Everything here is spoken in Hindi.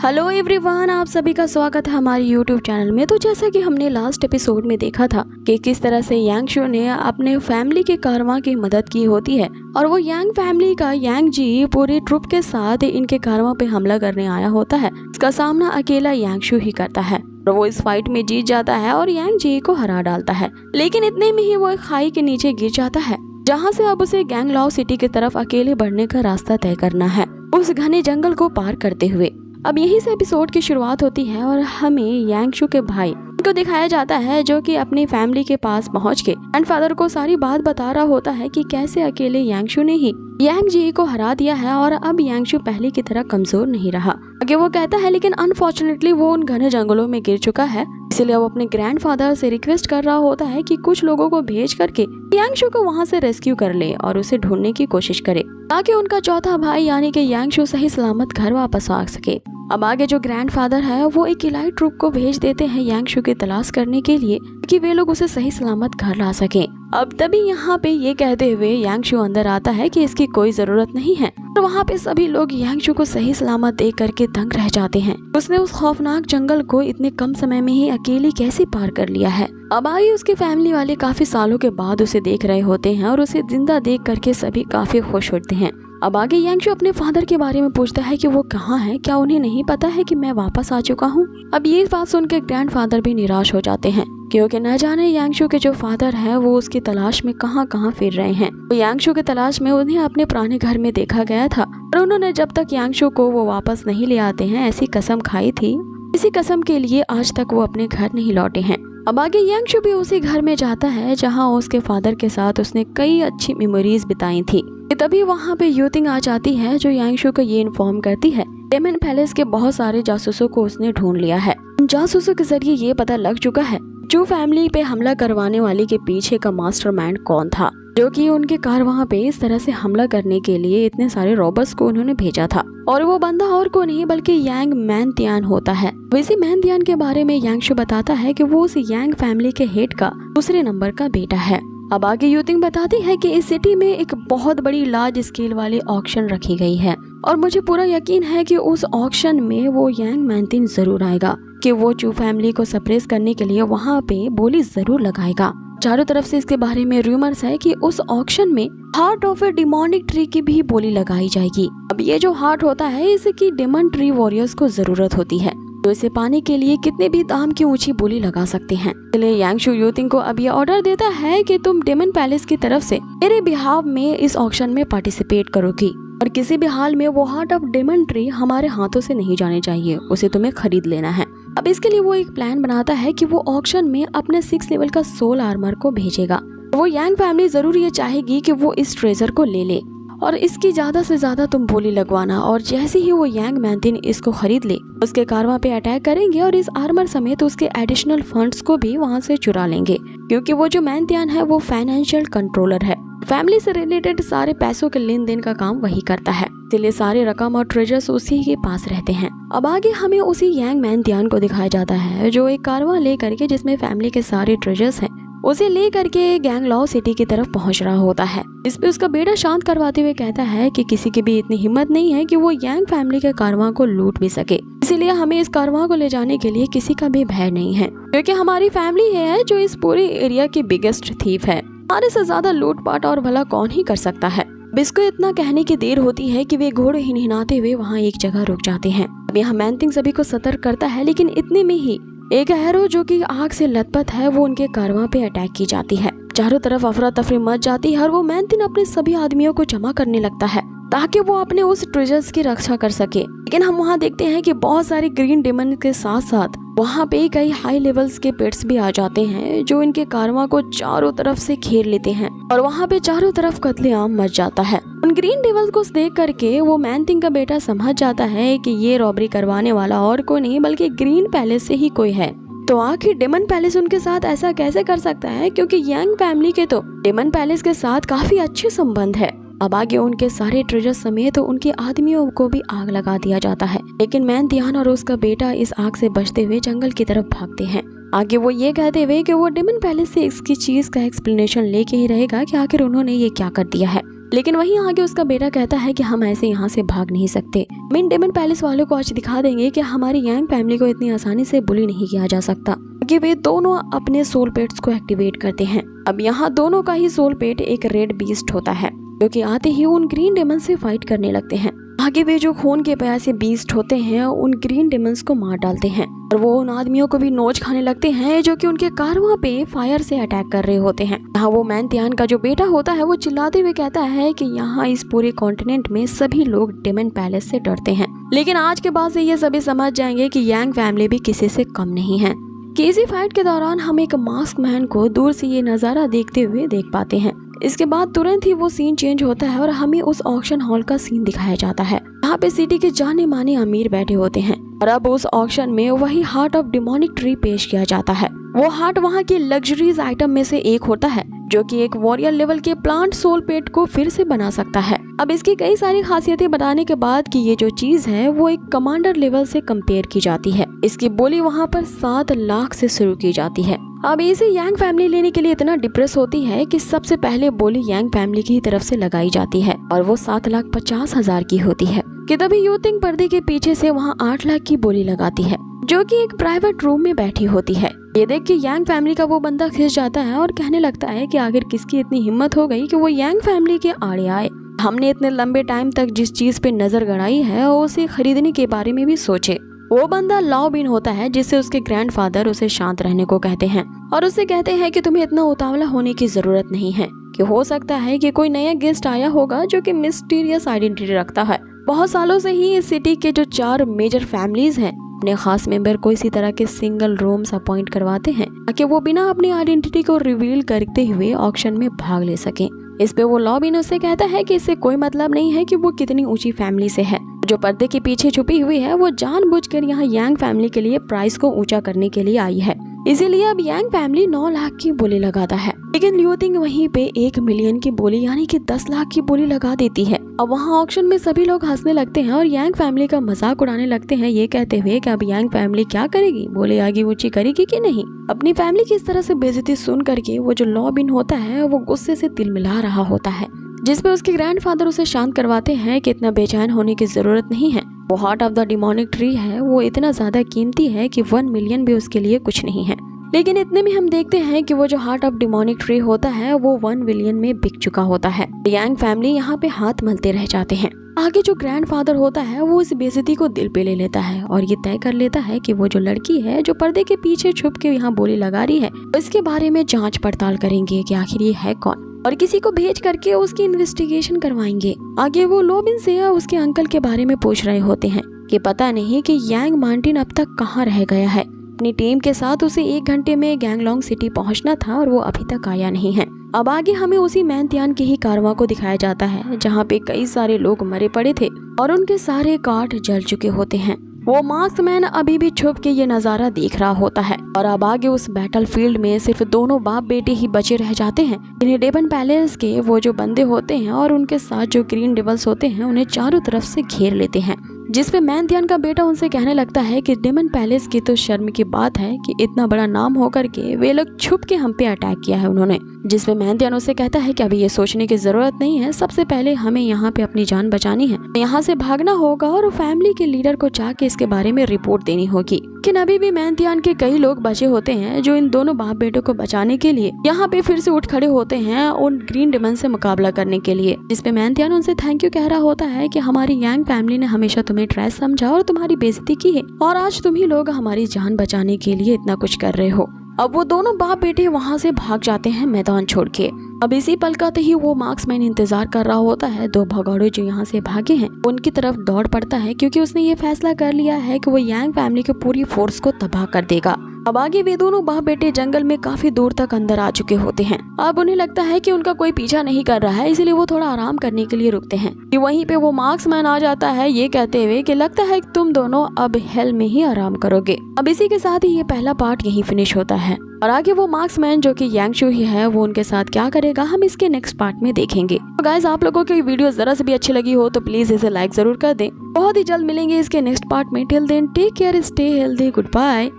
हेलो एवरीवन, आप सभी का स्वागत है हमारे यूट्यूब चैनल में। तो जैसा कि हमने लास्ट एपिसोड में देखा था कि किस तरह से यांग शू ने अपने फैमिली के कारवां की मदद की होती है और वो यांग फैमिली का यांग जी पूरी ट्रुप के साथ इनके कारवां पे हमला करने आया होता है। इसका सामना अकेला यांग शू ही करता है और वो इस फाइट में जीत जाता है और यांग जी को हरा डालता है। लेकिन इतने में ही वो एक खाई के नीचे गिर जाता है, जहाँ से अब उसे गैंगलॉन्ग सिटी की तरफ अकेले बढ़ने का रास्ता तय करना है, उस घने जंगल को पार करते हुए। अब यहीं से एपिसोड की शुरुआत होती है और हमें यांग शू के भाई को दिखाया जाता है, जो कि अपनी फैमिली के पास पहुंच के ग्रैंडफादर को सारी बात बता रहा होता है कि कैसे अकेले यांग शू ने ही यांग जी को हरा दिया है और अब यांग शू पहले की तरह कमजोर नहीं रहा। आगे वो कहता है लेकिन अनफॉर्चुनेटली वो उन घने जंगलों में गिर चुका है, इसलिए वो अपने ग्रैंडफादर से रिक्वेस्ट कर रहा होता है कि कुछ लोगों को भेज करके यांग शू को वहाँ से रेस्क्यू कर ले और उसे ढूंढने की कोशिश करे ताकि उनका चौथा भाई यानी कि यांग शू सही सलामत घर वापस आ सके। अब आगे जो ग्रैंडफादर है वो एक इलाइट ट्रूप को भेज देते हैं यांग शू की तलाश करने के लिए कि वे लोग उसे सही सलामत घर ला सकें। अब तभी यहाँ पे ये कहते हुए यांग शू अंदर आता है कि इसकी कोई जरूरत नहीं है और वहाँ पे सभी लोग यांग शू को सही सलामत देख करके दंग रह जाते हैं। उसने उस खौफनाक जंगल को इतने कम समय में ही अकेली कैसे पार कर लिया है। अब आगे उसके फैमिली वाले काफी सालों के बाद उसे देख रहे होते हैं और उसे जिंदा देख करके सभी काफी खुश होते हैं। अब आगे यांग शू अपने फादर के बारे में पूछता है कि वो कहाँ है, क्या उन्हें नहीं पता है कि मैं वापस आ चुका हूँ। अब ये बात सुन के ग्रैंडफादर भी निराश हो जाते हैं क्योंकि न जाने यांग शू के जो फादर है वो उसकी तलाश में कहाँ कहाँ फिर रहे हैं। तो यांग शू की तलाश में उन्हें अपने पुराने घर में देखा गया था और उन्होंने जब तक यांग शू को वो वापस नहीं ले आते हैं ऐसी कसम खाई थी। इसी कसम के लिए आज तक वो अपने घर नहीं लौटे हैं। अब आगे यांग शू भी उसी घर में जाता है जहाँ उसके फादर के साथ उसने कई अच्छी मेमोरीज बिताई थी। तभी वहाँ पे यूतिंग आ जाती है जो यांग शू को ये इन्फॉर्म करती है डेमन पैलेस के बहुत सारे जासूसों को उसने ढूंढ लिया है। जासूसों के जरिए ये पता लग चुका है जो फैमिली पे हमला करवाने वाले के पीछे का मास्टरमाइंड कौन था, जो कि उनके कारवां पे इस तरह से हमला करने के लिए इतने सारे रॉबर्स को उन्होंने भेजा था। और वो बंदा और को नहीं बल्कि यांग मैनतियान होता है। वैसे मैनतियान के बारे में यांग शू बताता है कि वो उस यांग फैमिली के हेड का दूसरे नंबर का बेटा है। अब आगे यूतिंग बताती है कि इस सिटी में एक बहुत बड़ी लार्ज स्केल वाली ऑक्शन रखी गई है और मुझे पूरा यकीन है कि उस ऑक्शन में वो यांग मैनतिन जरूर आएगा, कि वो चू फैमिली को सप्रेस करने के लिए वहाँ पे बोली जरूर लगाएगा। चारों तरफ से इसके बारे में रूमर्स है कि उस ऑक्शन में heart of A demonic tree की भी बोली लगाई जाएगी। अब ये जो हार्ट होता है इसकी डेमन ट्री वॉरियर्स को जरूरत होती है, तो इसे पाने के लिए कितने भी दाम की ऊंची बोली लगा सकते हैं। इसलिए यांग शू यूतिंग को अब ये ऑर्डर देता है कि तुम डेमन पैलेस की तरफ से मेरे बिहाव में इस ऑक्शन में पार्टिसिपेट करोगी और किसी भी हाल में वो हार्ट ऑफ डेमन ट्री हमारे हाथों से नहीं जाने चाहिए, उसे तुम्हें खरीद लेना है। अब इसके लिए वो एक प्लान बनाता है कि वो ऑक्शन में अपने 6 लेवल का सोल आर्मर को भेजेगा। वो यांग फैमिली जरूर ये चाहेगी कि वो इस ट्रेजर को ले ले और इसकी ज्यादा से ज्यादा तुम बोली लगवाना, और जैसे ही वो यांग मैनतिन इसको खरीद ले उसके कारवां पे अटैक करेंगे और इस आर्मर समेत उसके एडिशनल फंड्स को भी वहाँ से चुरा लेंगे, क्योंकि वो जो मैनतियान है वो फाइनेंशियल कंट्रोलर है। फैमिली से रिलेटेड सारे पैसों के लेन देन का काम वही करता है, इसलिए सारे रकम और ट्रेजर्स उसी के पास रहते हैं। अब आगे हमें उसी यांग मैनतियान को दिखाया जाता है जो एक कारवां ले करके जिसमें फैमिली के सारे ट्रेजर्स हैं उसे ले करके गैंगलॉन्ग सिटी की तरफ पहुंच रहा होता है। इस पे उसका बेटा शांत करवाते हुए कहता है कि किसी की भी इतनी हिम्मत नहीं है कि वो यांग फैमिली के कारवां को लूट भी सके, इसीलिए हमें इस कारवां को ले जाने के लिए किसी का भी भय नहीं है, क्योंकि हमारी फैमिली है जो इस पूरे एरिया की बिगेस्ट थीफ है। हमारे से ज्यादा लूटपाट और भला कौन ही कर सकता है। बिस्को इतना कहने की देर होती है कि वे घोड़े हिनहिनाते हुए वहाँ एक जगह रुक जाते हैं। अब यहाँ मैनतिंग सभी को सतर्क करता है, लेकिन इतने में ही एक हैरो जो कि आग से लथपथ है वो उनके कारवां पे अटैक की जाती है। चारों तरफ अफरा तफरी मच जाती है और वो मैनतिन अपने सभी आदमियों को जमा करने लगता है ताकि वो अपने उस ट्रेजर्स की रक्षा कर सके। लेकिन हम वहाँ देखते हैं कि बहुत सारे ग्रीन डेमन के साथ साथ वहाँ पे कई हाई लेवल्स के पेट्स भी आ जाते हैं जो इनके कारवां को चारों तरफ से घेर लेते हैं और वहाँ पे चारों तरफ कत्लेआम मच जाता है। उन ग्रीन डेवल्स को देख करके वो मैनतिंग का बेटा समझ जाता है कि ये रॉबरी करवाने वाला और कोई नहीं बल्कि ग्रीन पैलेस से ही कोई है। तो आखिर डेमन पैलेस उनके साथ ऐसा कैसे कर सकता है, क्योंकि यांग फैमिली के तो डेमन पैलेस के साथ काफी अच्छे संबंध है। अब आगे उनके सारे ट्रेजर समेत उनके आदमियों को भी आग लगा दिया जाता है, लेकिन मैनतियान और उसका बेटा इस आग से बचते हुए जंगल की तरफ भागते हैं। आगे वो ये कहते हुए कि वो डेमन पैलेस से इसकी चीज का एक्सप्लेनेशन लेके ही रहेगा कि आखिर उन्होंने ये क्या कर दिया है। लेकिन वहीं आगे उसका बेटा कहता है कि हम ऐसे यहाँ से भाग नहीं सकते। मेन डेमन पैलेस वालों को आज दिखा देंगे कि हमारी यांग फैमिली को इतनी आसानी से बुली नहीं किया जा सकता, कि वे दोनों अपने सोल पेट्स को एक्टिवेट करते हैं। अब यहाँ दोनों का ही सोल पेट एक रेड बीस्ट होता है, जो कि आते ही उन ग्रीन डेमन से फाइट करने लगते हैं। आगे वे जो खून के प्यासे बीस्ट होते हैं उन ग्रीन डेमन्स को मार डालते हैं और वो उन आदमियों को भी नोच खाने लगते हैं जो कि उनके कारवां पे फायर से अटैक कर रहे होते हैं। यहाँ वो मैंथियान का जो बेटा होता है वो चिल्लाते हुए कहता है कि यहाँ इस पूरे कॉन्टिनेंट में सभी लोग डेमन पैलेस से डरते हैं, लेकिन आज के बाद से ये सभी समझ जाएंगे कि यांग फैमिली भी किसी से कम नहीं है। कि इसी फाइट के दौरान हम एक मास्क मैन को दूर से ये नजारा देखते हुए देख पाते हैं। इसके बाद तुरंत ही वो सीन चेंज होता है और हमें उस ऑक्शन हॉल का सीन दिखाया जाता है। यहाँ पे सिटी के जाने माने अमीर बैठे होते हैं और अब उस ऑक्शन में वही हार्ट ऑफ डिमोनिक ट्री पेश किया जाता है। वो हार्ट वहाँ की लग्जरीज आइटम में से एक होता है जो कि एक वॉरियर लेवल के प्लांट सोल पेट को फिर से बना सकता है। अब इसकी कई सारी खासियतें बताने के बाद कि ये जो चीज है वो एक कमांडर लेवल से कंपेयर की जाती है। इसकी बोली वहाँ पर 7 लाख से शुरू की जाती है। अब इसे यांग फैमिली लेने के लिए इतना डिप्रेस होती है कि सबसे पहले बोली यांग फैमिली की तरफ से लगाई जाती है और वो 7,50,000 की होती है। कि तभी यूथिंग पर्दे के पीछे से वहाँ 8 लाख की बोली लगाती है, जो कि एक प्राइवेट रूम में बैठी होती है। ये देख के यांग फैमिली का वो बंदा खिंच जाता है और कहने लगता है कि आखिर किसकी इतनी हिम्मत हो गई कि वो यांग फैमिली के आड़े आए। हमने इतने लंबे टाइम तक जिस चीज पे नजर गड़ाई है उसे खरीदने के बारे में भी सोचे। वो बंदा लाओ बिन होता है, जिससे उसके ग्रैंडफादर उसे शांत रहने को कहते हैं और उसे कहते हैं कि तुम्हें इतना उतावला होने की जरूरत नहीं है, कि हो सकता है कि कोई नया गेस्ट आया होगा जो कि मिस्टीरियस आइडेंटिटी रखता है। बहुत सालों से ही इस सिटी के जो 4 मेजर फैमिलीज हैं अपने खास मेंबर को इसी तरह के सिंगल रूम्स अपॉइंट करवाते हैं ताकि वो बिना अपनी आइडेंटिटी को रिवील करते हुए ऑक्शन में भाग ले सकें। इस पे वो लॉबिन उससे कहता है कि इससे कोई मतलब नहीं है कि वो कितनी ऊंची फैमिली से है। जो पर्दे के पीछे छुपी हुई है वो जानबूझकर यहाँ यांग फैमिली के लिए प्राइस को ऊंचा करने के लिए आई है। इसीलिए अब यांग फैमिली 9 लाख की बोली लगाता है, लेकिन लियोथिंग वहीं पे 1 मिलियन की बोली यानी कि 10 लाख की बोली लगा देती है। अब वहाँ ऑक्शन में सभी लोग हंसने लगते हैं और यांग फैमिली का मजाक उड़ाने लगते हैं, ये कहते हुए कि अब यांग फैमिली क्या करेगी, बोले आगे ऊंची करेगी कि नहीं। अपनी फैमिली की इस तरह से बेइज्जती सुन करके वो जो लॉबिन होता है वो गुस्से से तिलमिला रहा होता है, जिसपे उसके ग्रैंडफादर उसे शांत करवाते हैं कि इतना बेचैन होने की जरूरत नहीं है। वो heart of the demonic tree है, वो इतना ज्यादा कीमती है कि 1 मिलियन भी उसके लिए कुछ नहीं है। लेकिन इतने में हम देखते हैं कि वो जो हार्ट ऑफ डिमोनिक ट्री होता है वो 1 बिलियन में बिक चुका होता है। यांग फैमिली यहाँ पे हाथ मलते रह जाते हैं। आगे जो ग्रैंडफादर होता है वो इस बेइज्जती को दिल पे ले लेता है और ये तय कर लेता है कि वो जो लड़की है जो पर्दे के पीछे छुप के यहाँ बोली लगा रही है उसके बारे में जांच पड़ताल करेंगे कि आखिर ये है कौन, और किसी को भेज करके उसकी इन्वेस्टिगेशन करवाएंगे। आगे वो लोबिन से उसके अंकल के बारे में पूछ रहे होते हैं कि पता नहीं कि यांग मार्टिन अब तक कहाँ रह गया है। अपनी टीम के साथ उसे 1 घंटे में गैंगलॉन्ग सिटी पहुंचना था और वो अभी तक आया नहीं है। अब आगे हमें उसी मैंथियान के ही कारवां को दिखाया जाता है जहाँ पे कई सारे लोग मरे पड़े थे और उनके सारे काट जल चुके होते हैं। वो मास्क मैन अभी भी छुप के ये नजारा देख रहा होता है और अब आगे उस बैटल फील्ड में सिर्फ दोनों बाप बेटे ही बचे रह जाते हैं। इन्हें डेमन पैलेस के वो जो बंदे होते हैं और उनके साथ जो ग्रीन डेविल्स होते हैं उन्हें चारों तरफ से घेर लेते हैं, जिसपे मैंथियान का बेटा उनसे कहने लगता है कि डेमन पैलेस की तो शर्म की बात है कि इतना बड़ा नाम होकर के वे लोग छुप के हम पे अटैक किया है उन्होंने। जिसपे मैंथियान उसे कहता है कि अभी ये सोचने की जरूरत नहीं है, सबसे पहले हमें यहाँ पे अपनी जान बचानी है, यहाँ से भागना होगा और फैमिली के लीडर को जाके इसके बारे में रिपोर्ट देनी होगी। लेकिन अभी भी मैंथियान के कई लोग बचे होते हैं जो इन दोनों बाप बेटों को बचाने के लिए यहाँ पे फिर से उठ खड़े होते हैं उन ग्रीन डेमन से मुकाबला करने के लिए। जिसपे मैंथियान उनसे थैंक यू कह रहा होता है कि हमारी यांग फैमिली ने हमेशा तुम्हें ट्रेस समझा और तुम्हारी बेइज्जती की है और आज तुम ही लोग हमारी जान बचाने के लिए इतना कुछ कर रहे हो। अब वो दोनों बाप बेटे वहाँ से भाग जाते हैं मैदान छोड़ के। अब इसी पल का ही वो मार्क्समैन इंतजार कर रहा होता है। 2 भगौड़े जो यहाँ से भागे हैं उनकी तरफ दौड़ पड़ता है क्योंकि उसने ये फैसला कर लिया है कि वो यांग फैमिली की पूरी फोर्स को तबाह कर देगा। अब आगे वे दोनों बाप बेटे जंगल में काफी दूर तक अंदर आ चुके होते हैं। अब उन्हें लगता है कि उनका कोई पीछा नहीं कर रहा है, इसलिए वो थोड़ा आराम करने के लिए रुकते हैं कि वहीं पे वो मार्क्समैन आ जाता है ये कहते हुए कि लगता है कि तुम दोनों अब हेल में ही आराम करोगे। अब इसी के साथ ही ये पहला पार्ट यही फिनिश होता है और आगे वो मार्क्समैन जो कि यांगशू ही है वो उनके साथ क्या करेगा हम इसके नेक्स्ट पार्ट में देखेंगे। तो गाइस आप लोगों को वीडियो जरा से भी अच्छी लगी हो तो प्लीज इसे लाइक जरूर कर दें। बहुत ही जल्द मिलेंगे इसके नेक्स्ट पार्ट में। Till then take care, stay healthy, good bye.